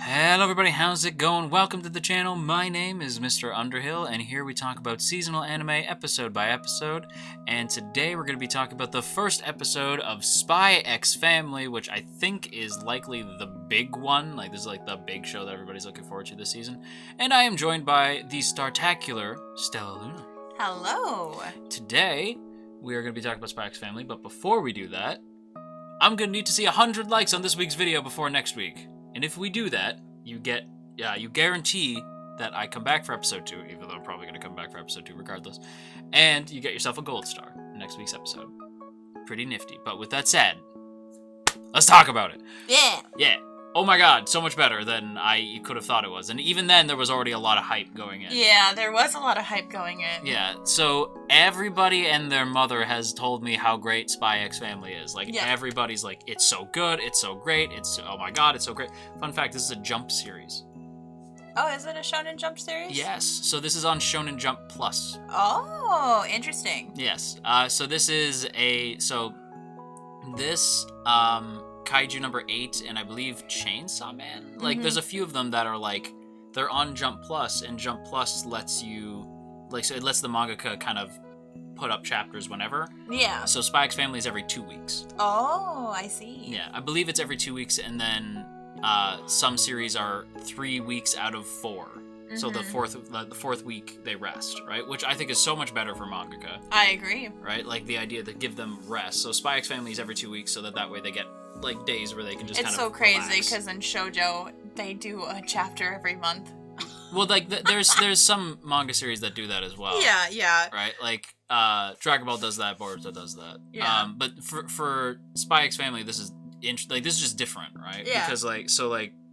Hello everybody, how's it going? Welcome to the channel. My name is Mr. Underhill, and here we talk about seasonal anime episode by episode. And today we're going to be talking about the first episode of Spy X Family, which I think is likely the big one. Like, this is like the big show that everybody's looking forward to this season. And I am joined by the Startacular Stella Luna. Hello! Today, we are going to be talking about Spy X Family, but before we do that, I'm going to need to see 100 likes on this week's video before next week. And if we do that, you guarantee that I come back for episode 2, even though I'm probably going to come back for episode 2 regardless. And you get yourself a gold star in next week's episode. Pretty nifty. But with that said, let's talk about it. Yeah! Yeah. Oh my god, so much better than I could have thought it was. And even then, there was already a lot of hype going in. Yeah, there was a lot of hype going in. Yeah, so everybody and their mother has told me how great Spy X Family is. Like, everybody's like, it's so good, it's so great, oh my god, it's so great. Fun fact, this is a Jump series. Oh, is it a Shonen Jump series? Yes, so this is on Shonen Jump Plus. Oh, interesting. Yes, so this is Kaiju number 8, and I believe Chainsaw Man. Like, there's a few of them that are like, they're on Jump Plus, and Jump Plus lets you, like, so it lets the mangaka kind of put up chapters whenever. Yeah. So Spy X Family is every 2 weeks. Oh, I see. Yeah, I believe it's every 2 weeks, and then some series are 3 weeks out of 4. So the fourth week they rest, right? Which I think is so much better for mangaka. I agree. Right? Like, the idea to give them rest. So Spy X Family is every 2 weeks, so that way they get like days where they can just kind of It's so crazy relax. because in shoujo they do a chapter every month. Well, like there's some manga series that do that as well. Yeah. Right? Like Dragon Ball does that, Boruto does that. Yeah. But for Spy X Family, this is just different, right? Yeah. Because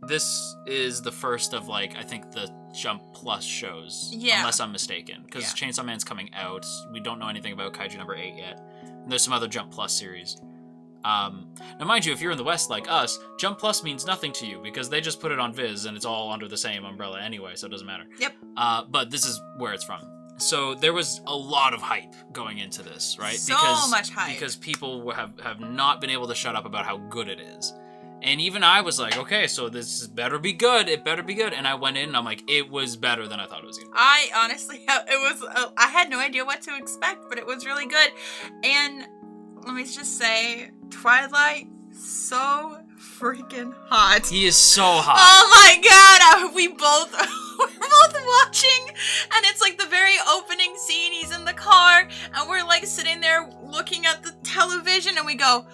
this is the first of I think the Jump Plus shows. Yeah. Unless I'm mistaken, because Chainsaw Man's coming out. We don't know anything about Kaiju number 8 yet. And there's some other Jump Plus series. Now, mind you, if you're in the West like us, Jump Plus means nothing to you because they just put it on Viz and it's all under the same umbrella anyway, so it doesn't matter. Yep. But this is where it's from. So there was a lot of hype going into this, right? So much hype. Because people have not been able to shut up about how good it is. And even I was like, okay, so this better be good. It better be good. And I went in and I'm like, it was better than I thought it was going to be. I honestly, I had no idea what to expect, but it was really good. And let me just say, Twilight, so freaking hot. He is so hot. Oh my god, we're both watching, and it's like the very opening scene. He's in the car, and we're like sitting there looking at the television, and we go,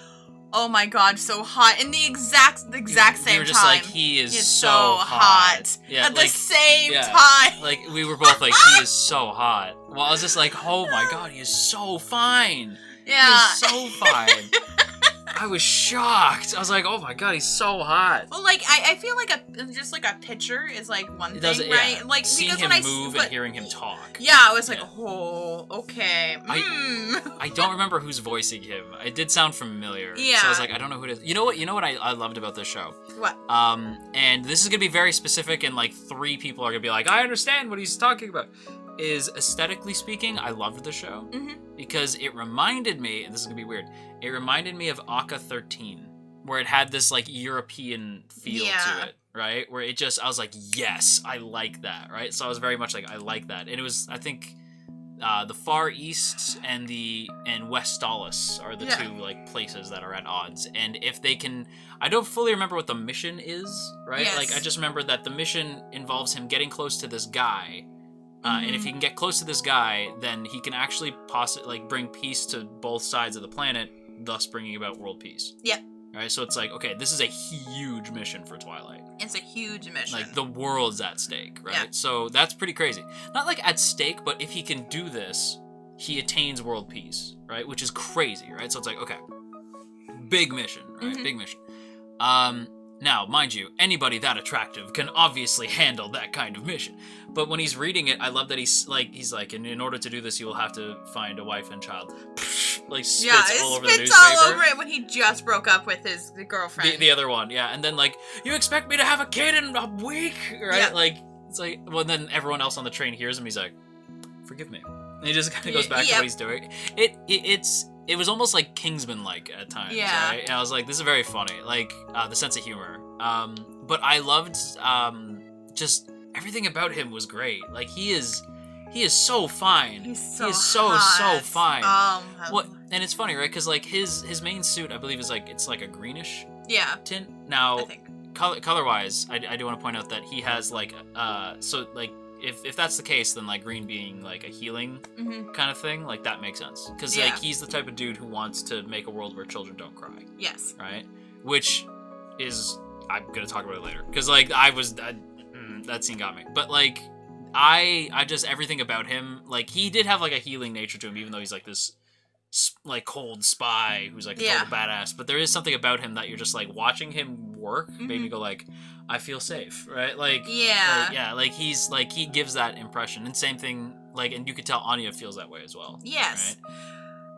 oh my god, so hot. In the exact same time. We were just like, he is so hot. Yeah, at the same time. Like, we were both like, he is so hot. Well, I was just like, oh my god, he is so fine. Yeah. He is so fine. I was shocked. I was like, oh my god, he's so hot. Well, like, I feel like just like a picture is like one thing, right? Like, seeing because him when move and hearing him talk. Yeah, I was like, oh, okay. I don't remember who's voicing him. It did sound familiar. Yeah. So I was like, I don't know who it is. You know what I loved about this show? What? And this is gonna be very specific, and like 3 people are gonna be like, I understand what he's talking about. Is aesthetically speaking, I loved the show because it reminded me, and this is gonna be weird, it reminded me of Aka 13, where it had this like European feel to it, right? Where it just, I was like, yes, I like that, right? So I was very much like, I like that, and it was, I think, the Far East and West Dallas are the 2 like places that are at odds, and if they can, I don't fully remember what the mission is, right? Yes. Like, I just remember that the mission involves him getting close to this guy. And if he can get close to this guy, then he can actually bring peace to both sides of the planet, thus bringing about world peace. Yep. Right? So it's like, okay, this is a huge mission for Twilight. It's a huge mission. Like, the world's at stake, right? Yeah. So that's pretty crazy. Not like at stake, but if he can do this, he attains world peace, right? Which is crazy, right? So it's like, okay, big mission, right? Big mission. Now, mind you, anybody that attractive can obviously handle that kind of mission. But when he's reading it, I love that he's like, in order to do this, you will have to find a wife and child. Like, spits all over the newspaper. all over it when he just broke up with his girlfriend. The other one, yeah. And then, like, you expect me to have a kid in a week? Right? Yeah. Like, it's like, well, then everyone else on the train hears him, he's like, forgive me. And he just kind of goes back to what he's doing. It was almost like Kingsman-like at times, right? And I was like, this is very funny. Like, the sense of humor. but I loved just everything about him was great. Like he is so fine. He's so so fine. What? And it's funny, right? Because like his main suit, I believe, is like it's like a greenish tint. Now, I think. color wise, I do want to point out that he has like so like if that's the case, then like green being like a healing kind of thing, like that makes sense. Because like he's the type of dude who wants to make a world where children don't cry. Yes. Right. Which is I'm gonna talk about it later. Because like that scene got me. But like I just everything about him, like he did have like a healing nature to him, even though he's like this like cold spy who's like a total badass. But there is something about him that you're just like watching him work made me go like, I feel safe, right? Like like he's like he gives that impression. And same thing like, and you could tell Anya feels that way as well. Yes. Right?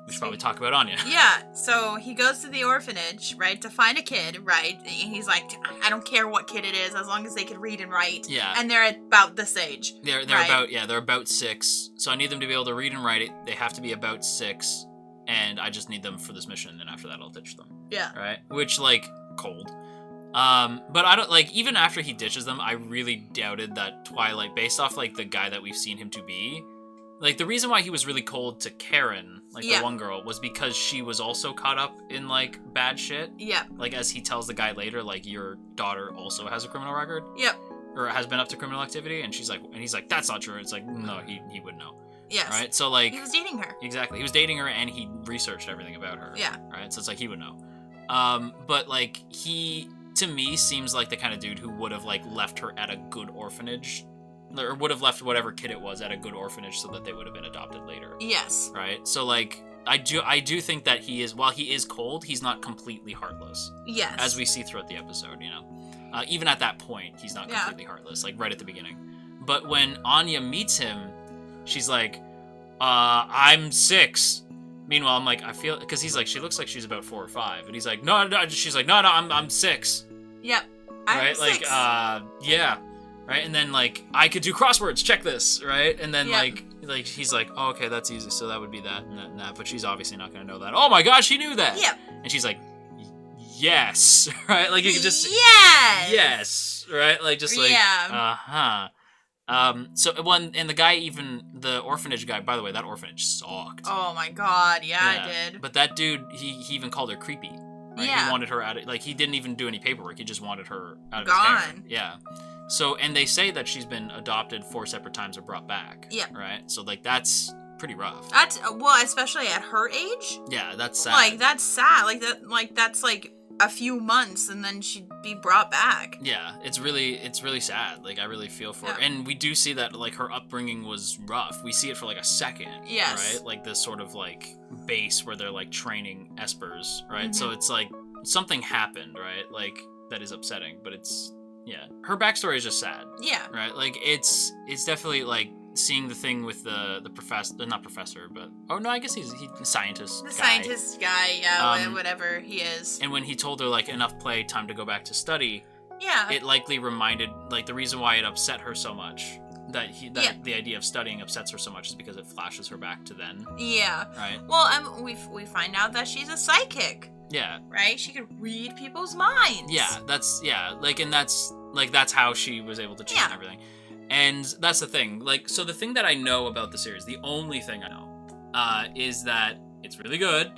We should probably talk about Anya. Yeah, so he goes to the orphanage, right, to find a kid, right? And he's like, I don't care what kid it is, as long as they can read and write. Yeah. And they're at about this age. They're about 6. So I need them to be able to read and write it. They have to be about 6, and I just need them for this mission, and then after that I'll ditch them. Yeah. Right? Which, like, cold. But I don't, like, even after he ditches them, I really doubted that Twilight, based off, like, the guy that we've seen him to be, like, the reason why he was really cold to Karen, like, the one girl, was because she was also caught up in, like, bad shit. Yeah. Like, as he tells the guy later, like, your daughter also has a criminal record. Yep. Or has been up to criminal activity, and she's like, and he's like, that's not true. It's like, no, he would know. Yes. Right? So, like... He was dating her. Exactly. He was dating her, and he researched everything about her. Yeah. Right? So it's like, he would know. But, like, he, to me, seems like the kind of dude who would have, like, left her at a good orphanage. Or would have left whatever kid it was at a good orphanage so that they would have been adopted later. Yes. Right? So, like, I do think that he is, while he is cold, he's not completely heartless. Yes. As we see throughout the episode, you know. Even at that point, he's not completely heartless, like, right at the beginning. But when Anya meets him, she's like, I'm 6. Meanwhile, I'm like, I feel, because he's like, she looks like she's about 4 or 5. And he's like, no, she's like, no, I'm 6. Yep. I'm 6. Like, yeah. Right, and then, like, I could do crosswords, check this, right? And then, like, he's like, oh, okay, that's easy, so that would be that and that and that, but she's obviously not going to know that. Oh my gosh, she knew that! Yep. And she's like, yes, right? Like, you can just... Yes! Right? Like, just like, uh-huh. So, one, and the guy even, the orphanage guy, by the way, that orphanage sucked. Oh my god, yeah, it did. But that dude, he even called her creepy. Right? Yeah. He wanted her out of, like, he didn't even do any paperwork, he just wanted her out of Gone. his hair. Yeah. So, and they say that she's been adopted 4 separate times or brought back. Yeah. Right? So, like, that's pretty rough. That's, well, especially at her age. Yeah, that's sad. Like, that's sad. That's, like, a few months and then she'd be brought back. Yeah, it's really sad. Like, I really feel for her. And we do see that, like, her upbringing was rough. We see it for, like, a second. Yes. Right? Like, this sort of, like, base where they're, like, training espers, right? So it's, like, something happened, right? Like, that is upsetting, but it's... Yeah, her backstory is just sad. Yeah. Right? Like, it's definitely, like, seeing the thing with the professor, not professor, but... Oh, no, I guess he's a scientist guy. The scientist guy, yeah, whatever he is. And when he told her, like, enough play, time to go back to study... Yeah. It likely reminded, like, the reason why it upset her so much, that the idea of studying upsets her so much is because it flashes her back to then. Yeah. Right? Well, we find out that she's a psychic. Yeah. Right? She could read people's minds. Yeah, that's how she was able to cheat and everything. And that's the thing. Like, so the thing that I know about the series, the only thing I know, is that it's really good.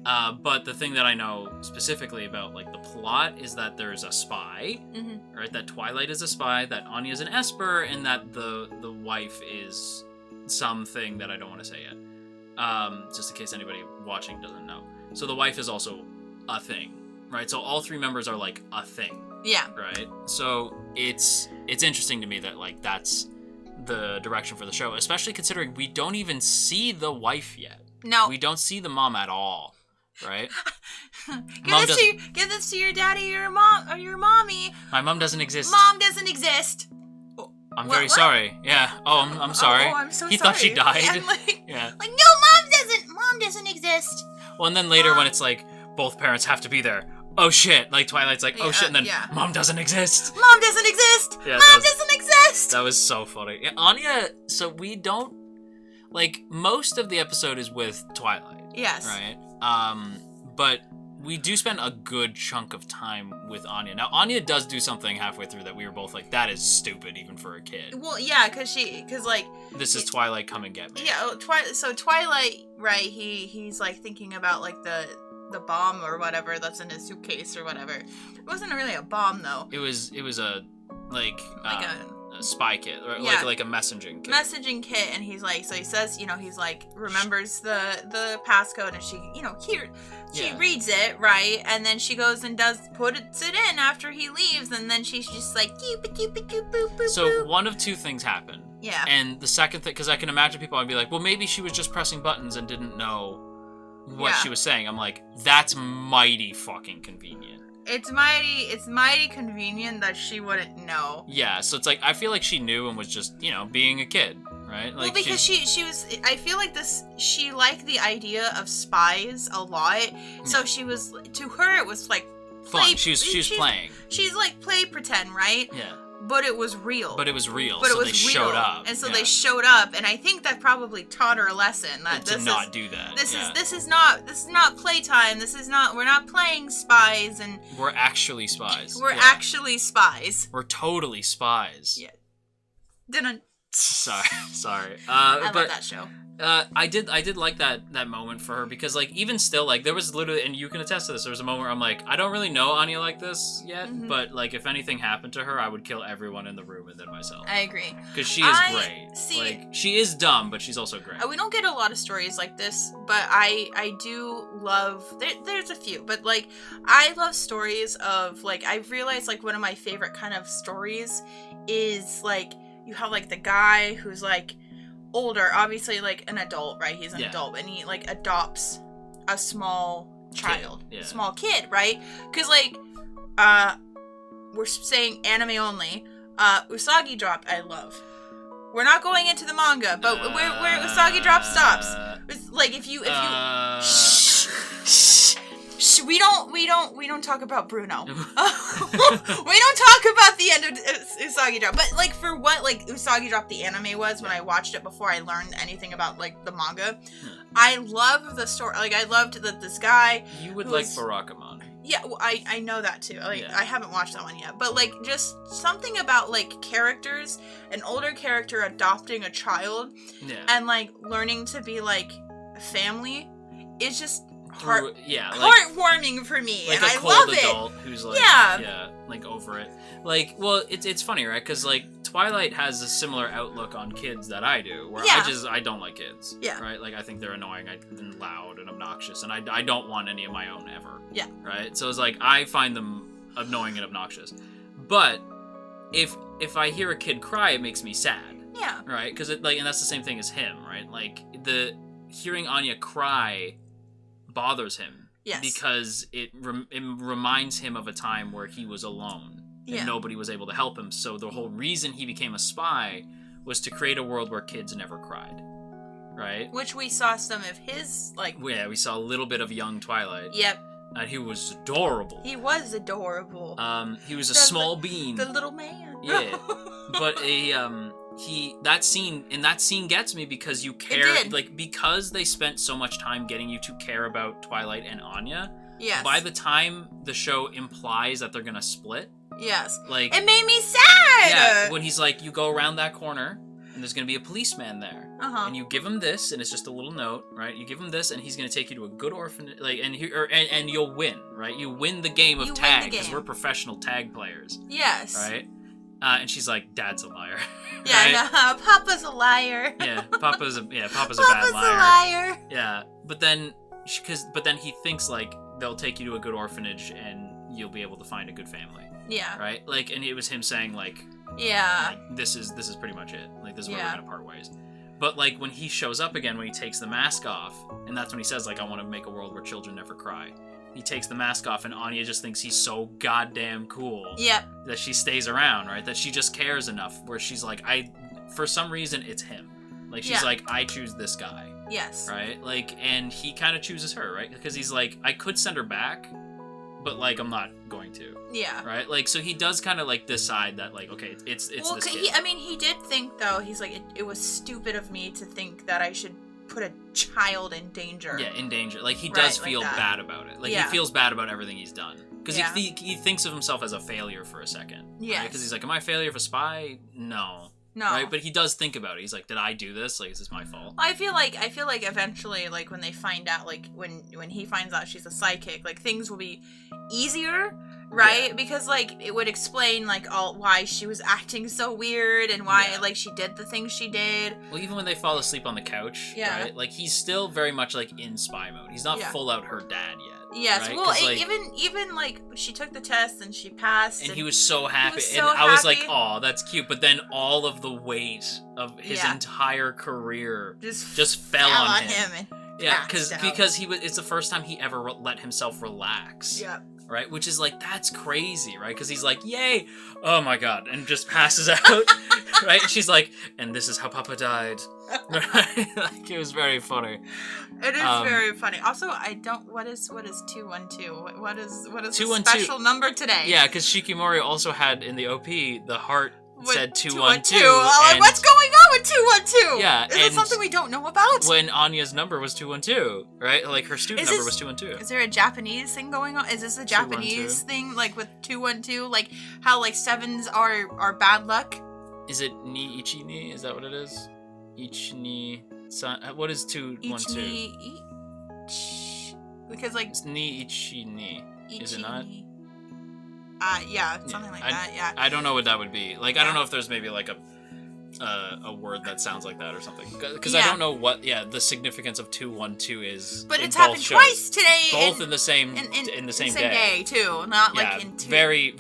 But the thing that I know specifically about, like, the plot is that there's a spy, right? That Twilight is a spy, that Anya is an Esper, and that the wife is something that I don't want to say yet. Just in case anybody watching doesn't know. So the wife is also a thing, right? So all 3 members are, like, a thing. Yeah. Right? So it's interesting to me that, like, that's the direction for the show, especially considering we don't even see the wife yet. No. We don't see the mom at all, right? Give this to your daddy or your mom or your mommy. My mom doesn't exist. Mom doesn't exist. I'm very sorry. Yeah. Oh, I'm sorry. Oh, I'm so sorry. He thought she died. Yeah. Like, no, mom doesn't exist. Well, and then later when it's like, both parents have to be there. Oh shit, like Twilight's like, oh shit, and then mom doesn't exist. Mom doesn't exist. Yeah, mom doesn't exist. That was so funny. Yeah, Anya, so we don't, like, most of the episode is with Twilight. Yes. Right? But we do spend a good chunk of time with Anya. Now, Anya does do something halfway through that we were both like, that is stupid, even for a kid. Well, yeah, because like... This is Twilight, come and get me. Yeah, so Twilight, right, he's, like, thinking about, like, the bomb or whatever that's in his suitcase or whatever. It wasn't really a bomb, though. It was a, like a spy kit, or like a messaging kit. Messaging kit, and he's like, so he says, he's like, remembers the passcode, and she, she reads it, right, and then she goes and puts it in after he leaves, and then she's just like, so one of two things happen. Yeah. And the second thing, because I can imagine people would be like, well, maybe she was just pressing buttons and didn't know what she was saying. I'm like, that's mighty fucking convenient. It's mighty convenient that she wouldn't know. Yeah, so it's like, I feel like she knew and was just, being a kid, right? Like, well, because she was, I feel like she liked the idea of spies a lot, so she was, to her, it was like, fun. She was playing. She's like, play pretend, right? Yeah. But it was real. They showed up. And so they showed up, and I think that probably taught her a lesson that to not do that. This is not playtime. We're not playing spies, and we're actually spies. We're actually spies. We're totally spies. Yeah. Didn't. Sorry. I love that show. I did like that moment for her, because like, even still, like, there was literally, and you can attest to this, there was a moment where I'm like, I don't really know Anya like this yet, but like, if anything happened to her, I would kill everyone in the room and then myself. I agree. Because she is great. Like, she is dumb, but she's also great. We don't get a lot of stories like this, but I do love, there's a few, but like, I love stories of, like, I've realized, like, one of my favorite kind of stories is, like, you have, like, the guy who's, like, older, obviously, like, an adult, right? He's an adult, and he, like, adopts a small child. Small kid, right? Because, like, we're saying anime only. Usagi Drop, I love. We're not going into the manga, but where Usagi Drop stops. It's, like, if you shh, we don't talk about Bruno. We don't talk about the end of Usagi Drop. But, like, for what, like, Usagi Drop the anime was, when I watched it before I learned anything about, like, the manga, I love the story. Like, I loved that this guy... You would like Barakamon. Yeah, well, I know that, too. Like, I haven't watched that one yet. But, like, just something about, like, characters, an older character adopting a child, and, like, learning to be, like, family is just... heartwarming for me, like, and I Like love it. a cold adult who's like, like, over it. Like, well, it's funny, right? Because, like, Twilight has a similar outlook on kids that I do, where I don't like kids. Yeah. Right? Like, I think they're annoying and loud and obnoxious, and I don't want any of my own ever. Yeah. Right? So it's like, I find them annoying and obnoxious. But if I hear a kid cry, it makes me sad. Yeah. Right? Because and that's the same thing as him, right? Like, hearing Anya cry bothers him. Yes. Because it reminds him of a time where he was alone and nobody was able to help him. So the whole reason he became a spy was to create a world where kids never cried. Right? Which we saw some of his, like... Yeah, we saw a little bit of young Twilight. Yep. And he was adorable. He was adorable. He was a small bean. The little man. Yeah. But that scene gets me, because you care, like, because they spent so much time getting you to care about Twilight and Anya. Yes. By the time the show implies that they're gonna split. Yes. Like, it made me sad. Yeah. When he's like, you go around that corner, and there's gonna be a policeman there. Uh-huh. And you give him this, and it's just a little note, right? You give him this, and he's gonna take you to a good orphanage, like, and you'll win, right? You win the game of tag, because we're professional tag players. Yes. Right. And she's like, Dad's a liar. Yeah, right? Papa's a liar. Yeah, Papa's a bad liar. Yeah, but then he thinks, like, they'll take you to a good orphanage and you'll be able to find a good family. Yeah. Right? Like, and it was him saying, like, yeah, like, this is pretty much it. Like, this is where we're gonna part ways. But, like, when he shows up again, when he takes the mask off, and that's when he says, like, I want to make a world where children never cry. He takes the mask off, and Anya just thinks he's so goddamn cool. Yep. That she stays around, right? That she just cares enough, where she's like, for some reason, it's him. Like, she's like, I choose this guy. Yes. Right? Like, and he kind of chooses her, right? Because he's like, I could send her back, but, like, I'm not going to. Yeah. Right? Like, so he does kind of, like, decide that, like, okay, it's this kid. He did think, though, he's like, it was stupid of me to think that I should put a child in danger. Yeah, in danger. Like, he does feel bad about it. Like, he feels bad about everything he's done. Because he thinks of himself as a failure for a second. Yeah. Because he's like, am I a failure of a spy? No. No. Right? But he does think about it. He's like, did I do this? Like, is this my fault? I feel like eventually, like, when they find out, like, when he finds out she's a psychic, like, things will be easier, right? Yeah. Because, like, it would explain, like, why she was acting so weird and why, like, she did the things she did. Well, even when they fall asleep on the couch, right? Like, he's still very much, like, in spy mode. He's not full out her dad yet. Yes, right? Well, like, even like she took the test and she passed, and he was so happy, I was like, "Oh, that's cute." But then all of the weight of his entire career just fell on him. Yeah, because it's the first time he ever let himself relax. Yeah. Right, which is like, that's crazy, right? Because he's like, "Yay, oh my god," and just passes out. Right, and she's like, "And this is how Papa died." Right? Like, it was very funny. It is very funny. Also, what is 212? What is the special number today? Yeah, because Shikimori also had in the OP the heart said 212. Oh, what's going on with 212? Yeah, is it something we don't know about? When Anya's number was 212, right? Like, her student number was 212. Is there a Japanese thing going on? Is this a Japanese thing, like with 212? Like how like sevens are bad luck? Is it ni ichi ni? Is that what it is? Ichi ni san. What is 212? Because like it's ni ichi ni. Is it not? Yeah, something like that. Yeah. I don't know what that would be. Like, I don't know if there's maybe like a word that sounds like that or something. Because I don't know what the significance of 212 is. But it's happened twice today. Both in the same day too. Not like in two. Very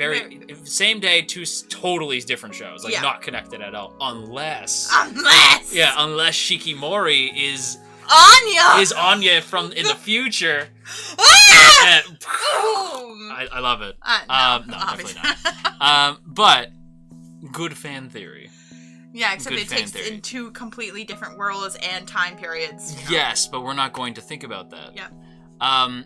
same day, two totally different shows. Like not connected at all. Unless Shikimori is Anya from in the future. I love it. No, definitely not. But good fan theory. Yeah, except it takes in two completely different worlds and time periods. You know? Yes, but we're not going to think about that. Yeah. But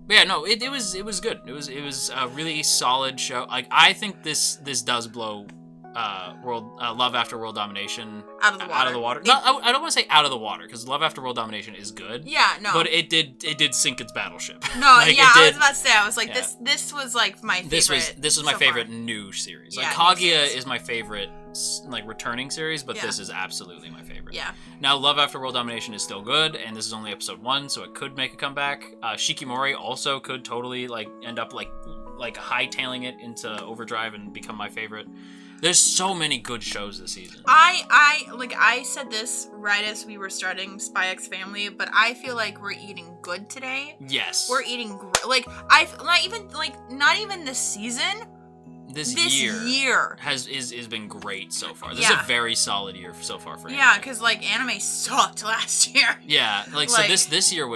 yeah, no, it was good. It was a really solid show. Like, I think this does blow Love After World Domination out of the water. No, I don't want to say out of the water, because Love After World Domination is good. Yeah, no. But it did sink its battleship. No, like, I was about to say, I was like, this was like my favorite. This was my favorite new series. Like, Kaguya is my favorite, like, returning series, but this is absolutely my favorite. Yeah. Now, Love After World Domination is still good, and this is only episode 1, so it could make a comeback. Shikimori also could totally like end up like hightailing it into overdrive and become my favorite. There's so many good shows this season. I said this right as we were starting Spy X Family, but I feel like we're eating good today. Yes. We're eating not even this season. This year has been great so far. This is a very solid year so far for anime. Yeah, because like anime sucked last year. Yeah, like so this year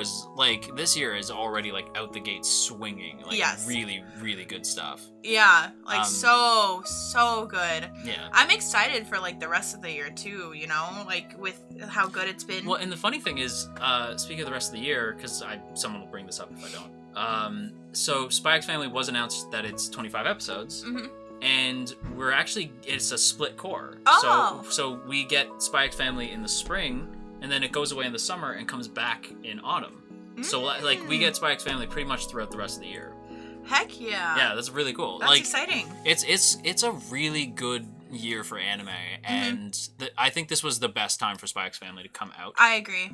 is already like out the gate swinging. Like really, really good stuff. Yeah, like so good. Yeah. I'm excited for like the rest of the year too, you know, like with how good it's been. Well, and the funny thing is, speaking of the rest of the year, because someone will bring this up if I don't. So Spy X Family was announced that it's 25 episodes, and it's a split core. Oh. So we get Spy X Family in the spring, and then it goes away in the summer and comes back in autumn. So like we get Spy X Family pretty much throughout the rest of the year. Heck yeah. Yeah, that's really cool. That's exciting. It's a really good year for anime, and I think this was the best time for Spy X Family to come out. I agree.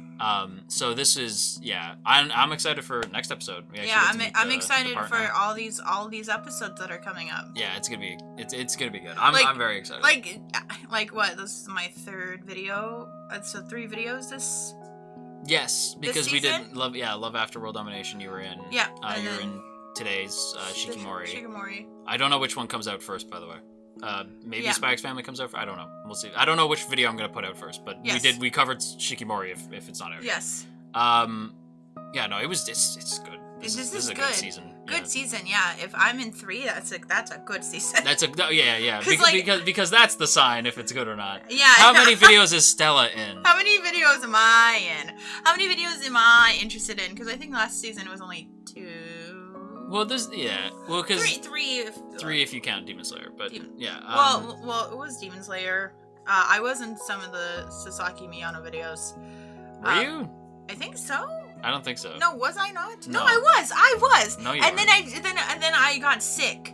So this is I'm excited for next episode. I'm excited for all these episodes that are coming up. Yeah, it's gonna be good. I'm very excited. Like what? This is my third video. So 3 videos this. Yes, because we did Love After World Domination. You were in. Yeah. You were in today's Shikimori. Shikimori. I don't know which one comes out first, by the way. Maybe Spy X Family comes out first. I don't know. We'll see. I don't know which video I'm gonna put out first, but we covered Shikimori if it's not out. Yes. Yeah, no, it's good. This is a good season. Good season, yeah. If I'm in 3, that's a good season. Because that's the sign if it's good or not. Yeah. How many videos is Stella in? How many videos am I in? How many videos am I interested in? Because I think last season it was only 2. Well, because 3 if you count Demon Slayer, but yeah. Well, it was Demon Slayer. I was in some of the Sasaki Miyano videos. Were you? I think so. I don't think so. No, was I not? No. No, I was. No, you and weren't. then I got sick.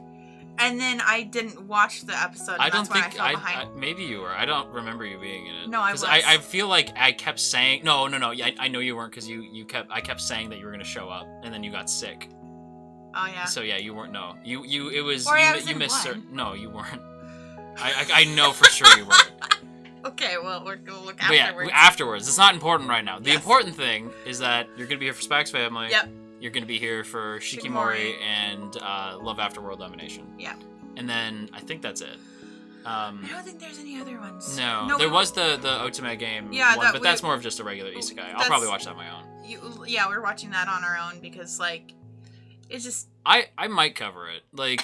And then I didn't watch the episode. And I don't that's when think I fell behind. maybe you were. I don't remember you being in it. No, I was. I feel like I kept saying no. Yeah, I know you weren't because I kept saying that you were gonna show up and then you got sick. Oh yeah. So yeah, you weren't. No, you it was. Or I was you in missed. one. No, you weren't. I know for sure you weren't. Okay, well we'll look But yeah, afterwards. afterwards. It's not important right now. The Yes. important thing is that you're gonna be here for Spax Family. Yep. You're gonna be here for Shikimori. Shikimori and Love After World Domination. Yeah. And then I think that's it. I don't think there's any other ones. No, there was the Otome game one, but that's more of just a regular isekai. I'll probably watch that on my own. Yeah, we're watching that on our own because like it's just I might cover it. Like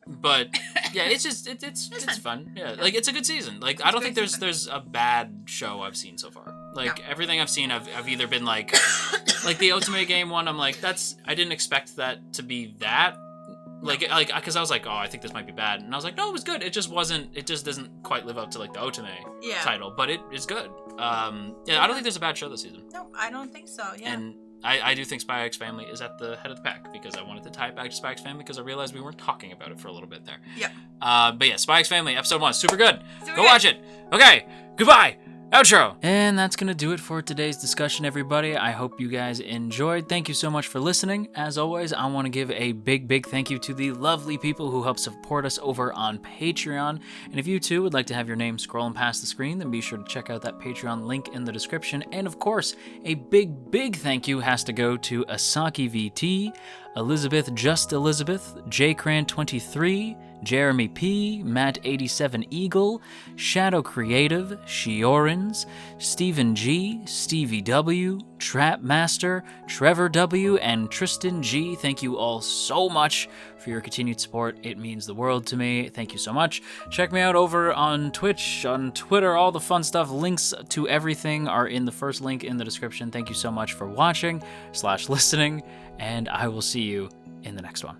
but yeah, it's just it's fun. Yeah, like it's a good season. Like I don't think there's a bad show I've seen so far. Like everything I've seen I've either been like the Otome game one, I'm like I didn't expect that to be that. Like, because I was like, oh, I think this might be bad, and I was like, no, it was good. It just wasn't. It just doesn't quite live up to like the Otome title, but it is good. Yeah, I don't think there's a bad show this season. No, I don't think so. Yeah. And I do think Spy X Family is at the head of the pack because I wanted to tie it back to Spy X Family because I realized we weren't talking about it for a little bit there. Yep. But yeah, Spy X Family episode 1, super good. Go watch it. Okay, goodbye. Outro. And that's going to do it for today's discussion, everybody. I hope you guys enjoyed. Thank you so much for listening. As always, I want to give a big thank you to the lovely people who help support us over on Patreon. And if you too would like to have your name scrolling past the screen, then be sure to check out that Patreon link in the description. And of course, a big thank you has to go to Asaki VT, Elizabeth Just Elizabeth, JCran23, Jeremy P, Matt87 Eagle, Shadow Creative, Shiorins, Stephen G, Stevie W, Trap Master, Trevor W, and Tristan G. Thank you all so much for your continued support. It means the world to me. Thank you so much. Check me out over on Twitch, on Twitter, all the fun stuff. Links to everything are in the first link in the description. Thank you so much for watching / listening, and I will see you in the next one.